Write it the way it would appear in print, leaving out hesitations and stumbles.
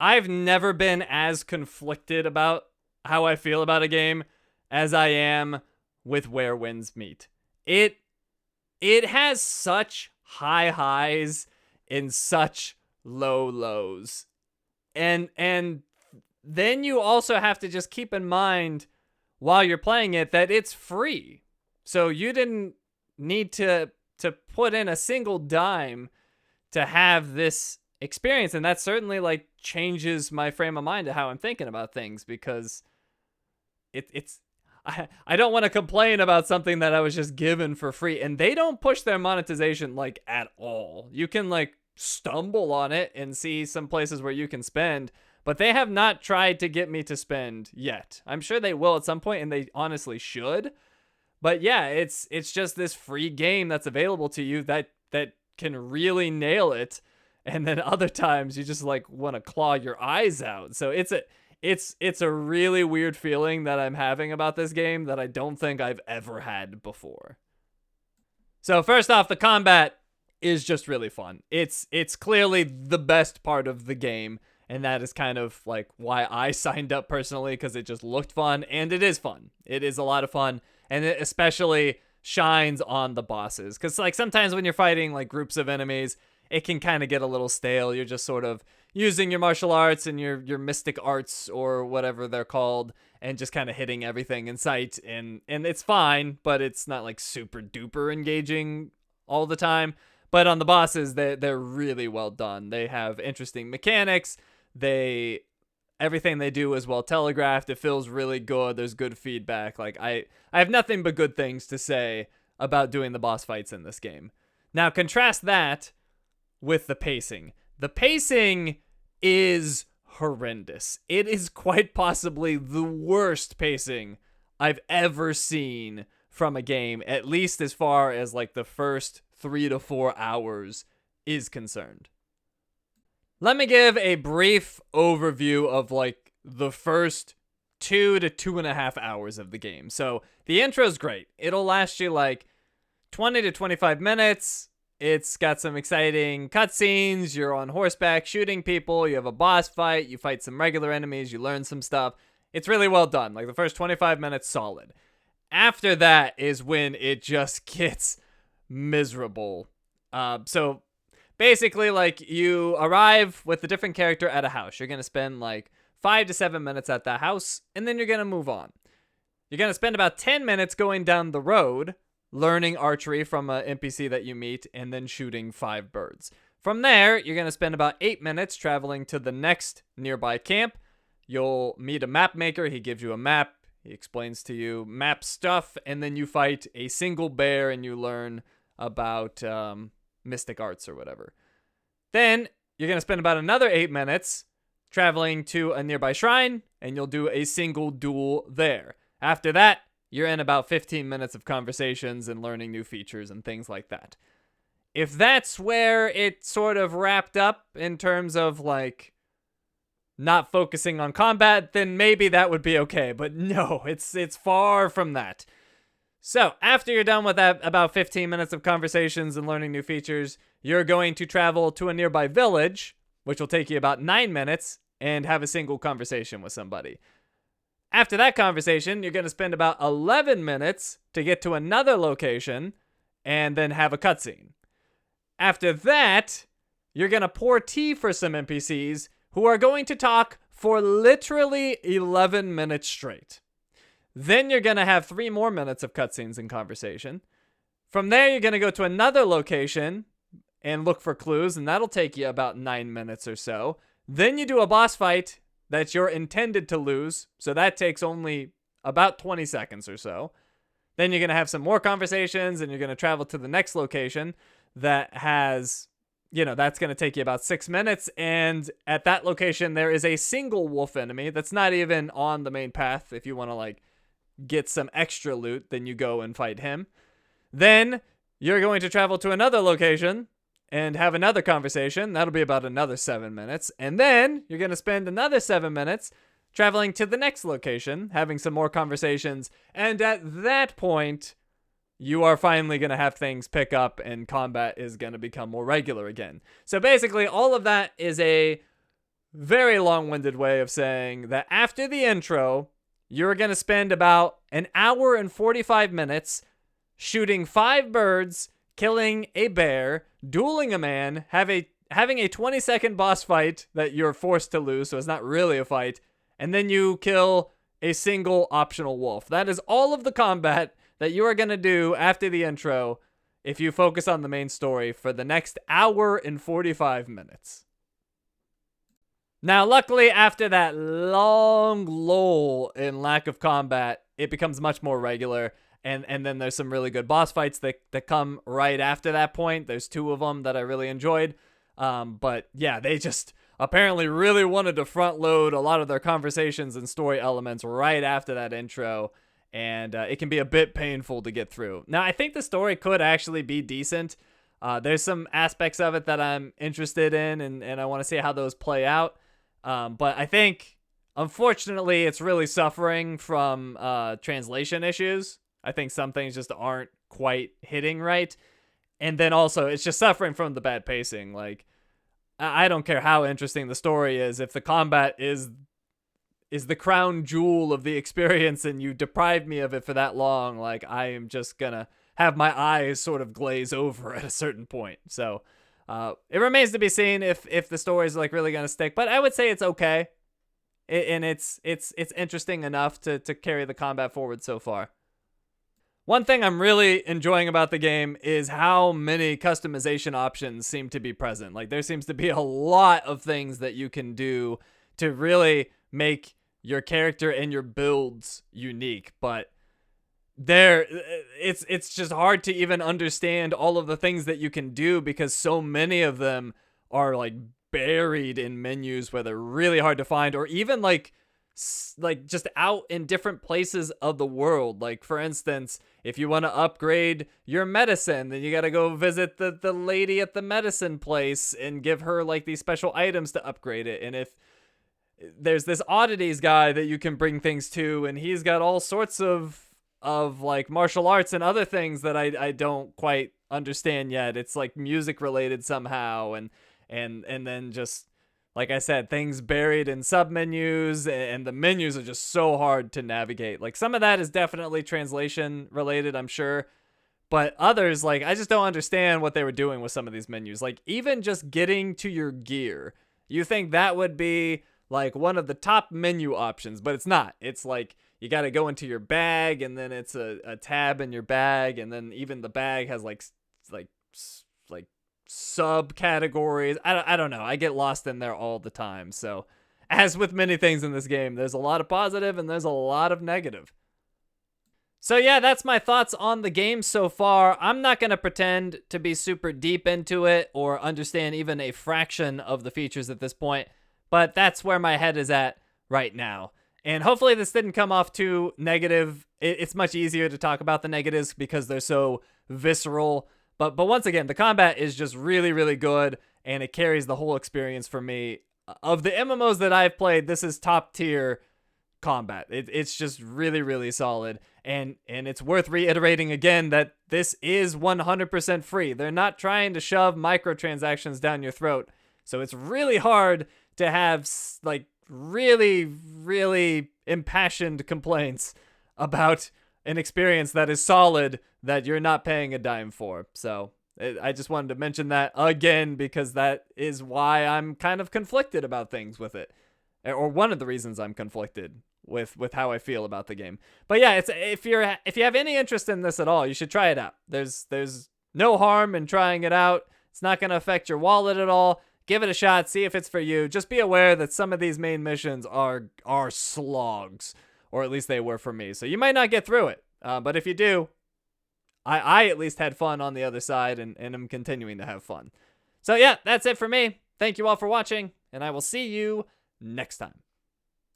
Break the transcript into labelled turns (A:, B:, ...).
A: I've never been as conflicted about how I feel about a game as I am with Where Winds Meet. It it has such high highs and such low lows. And then you also have to just keep in mind while you're playing it that it's free. So you didn't need to put in a single dime to have this experience, and that certainly like changes my frame of mind to how I'm thinking about things, because it's I don't want to complain about something that I was just given for free, and they don't push their monetization like at all. You can like stumble on it and see some places where you can spend, but they have not tried to get me to spend yet. I'm sure they will at some point, and they honestly should. But yeah, it's just this free game that's available to you that can really nail it, and then other times you just like want to claw your eyes out. So it's a really weird feeling that I'm having about this game that I don't think I've ever had before. So first off, the combat is just really fun. It's clearly the best part of the game, and that is kind of like why I signed up personally, because it just looked fun, and it is fun. It is a lot of fun, and it especially shines on the bosses, because like sometimes when you're fighting like groups of enemies, it can kind of get a little stale. You're just sort of using your martial arts and your mystic arts or whatever they're called, and just kind of hitting everything in sight, and it's fine, but it's not like super duper engaging all the time. But on the bosses, they're really well done. They have interesting mechanics. Everything they do is well telegraphed. It feels really good. There's good feedback. Like I have nothing but good things to say about doing the boss fights in this game. Now contrast that with the pacing. The pacing is horrendous. It is quite possibly the worst pacing I've ever seen from a game, at least as far as like the first 3 to 4 hours is concerned. Let me give a brief overview of like the first 2 to 2.5 hours of the game. So the intro is great. It'll last you like 20 to 25 minutes. It's got some exciting cutscenes. You're on horseback shooting people. You have a boss fight. You fight some regular enemies. You learn some stuff. It's really well done. Like the first 25 minutes, solid. After that is when it just gets miserable. So basically, like, you arrive with a different character at a house. You're going to spend like 5 to 7 minutes at that house, and then you're going to move on. You're going to spend about 10 minutes going down the road, learning archery from an NPC that you meet, and then shooting 5 birds. From there, you're going to spend about 8 minutes traveling to the next nearby camp. You'll meet a map maker. He gives you a map. He explains to you map stuff, and then you fight a single bear, and you learn about mystic arts or whatever. Then you're going to spend about another 8 minutes traveling to a nearby shrine, and you'll do a single duel there. After that, you're in about 15 minutes of conversations and learning new features and things like that. If that's where it sort of wrapped up in terms of like not focusing on combat, then maybe that would be okay. But no, it's far from that. So after you're done with that about 15 minutes of conversations and learning new features, you're going to travel to a nearby village, which will take you about 9 minutes, and have a single conversation with somebody. After that conversation, you're going to spend about 11 minutes to get to another location and then have a cutscene. After that, you're going to pour tea for some NPCs who are going to talk for literally 11 minutes straight. Then you're going to have 3 more minutes of cutscenes and conversation. From there, you're going to go to another location and look for clues, and that'll take you about 9 minutes or so. Then you do a boss fight that you're intended to lose, so that takes only about 20 seconds or so. Then you're going to have some more conversations, and you're going to travel to the next location that has, that's going to take you about 6 minutes, and at that location, there is a single wolf enemy that's not even on the main path. If you want to, like, get some extra loot, then you go and fight him. Then you're going to travel to another location and have another conversation. That'll be about another 7 minutes. And then you're going to spend another 7 minutes traveling to the next location, having some more conversations. And at that point, you are finally going to have things pick up and combat is going to become more regular again. So basically, all of that is a very long-winded way of saying that after the intro, you're going to spend about an hour and 45 minutes shooting 5 birds, killing a bear, dueling a man, having a 20-second boss fight that you're forced to lose, so it's not really a fight, and then you kill a single optional wolf. That is all of the combat that you are going to do after the intro if you focus on the main story for the next hour and 45 minutes. Now, luckily, after that long lull in lack of combat, it becomes much more regular, and then there's some really good boss fights that come right after that point. There's 2 of them that I really enjoyed, but yeah, they just apparently really wanted to front load a lot of their conversations and story elements right after that intro, and it can be a bit painful to get through. Now, I think the story could actually be decent. There's some aspects of it that I'm interested in, and I want to see how those play out. But I think, unfortunately, it's really suffering from translation issues. I think some things just aren't quite hitting right. And then also, it's just suffering from the bad pacing. Like, I don't care how interesting the story is. If the combat is the crown jewel of the experience and you deprive me of it for that long, like, I am just gonna have my eyes sort of glaze over at a certain point. So it remains to be seen if the story is like really gonna stick, but I would say it's okay, and it's interesting enough to carry the combat forward so far. One thing I'm really enjoying about the game is how many customization options seem to be present. Like, there seems to be a lot of things that you can do to really make your character and your builds unique, but it's just hard to even understand all of the things that you can do because so many of them are like buried in menus where they're really hard to find, or even like just out in different places of the world. Like, for instance, if you want to upgrade your medicine, then you got to go visit the lady at the medicine place and give her like these special items to upgrade it. And if there's this oddities guy that you can bring things to, and he's got all sorts of like martial arts and other things that I don't quite understand yet. It's like music related somehow, and then just like I said, things buried in submenus, and the menus are just so hard to navigate. Like, some of that is definitely translation related, I'm sure, but others, like, I just don't understand what they were doing with some of these menus. Like, even just getting to your gear, you think that would be like one of the top menu options, but it's not. It's like you got to go into your bag, and then it's a tab in your bag, and then even the bag has like subcategories. I don't know. I get lost in there all the time. So, as with many things in this game, there's a lot of positive and there's a lot of negative. So yeah, that's my thoughts on the game so far. I'm not going to pretend to be super deep into it or understand even a fraction of the features at this point, but that's where my head is at right now. And hopefully this didn't come off too negative. It's much easier to talk about the negatives because they're so visceral. But once again, the combat is just really, really good, and it carries the whole experience for me. Of the MMOs that I've played, this is top tier combat. It's just really, really solid. And it's worth reiterating again that this is 100% free. They're not trying to shove microtransactions down your throat. So it's really hard to have like really, really impassioned complaints about an experience that is solid that you're not paying a dime for. So I just wanted to mention that again, because that is why I'm kind of conflicted about things with it, or one of the reasons I'm conflicted with how I feel about the game. But yeah, it's if you have any interest in this at all, you should try it out. There's no harm in trying it out. It's not going to affect your wallet at all. Give it a shot, see if it's for you. Just be aware that some of these main missions are slogs, or at least they were for me. So you might not get through it, but if you do, I at least had fun on the other side, and am continuing to have fun. So yeah, that's it for me. Thank you all for watching, and I will see you next time.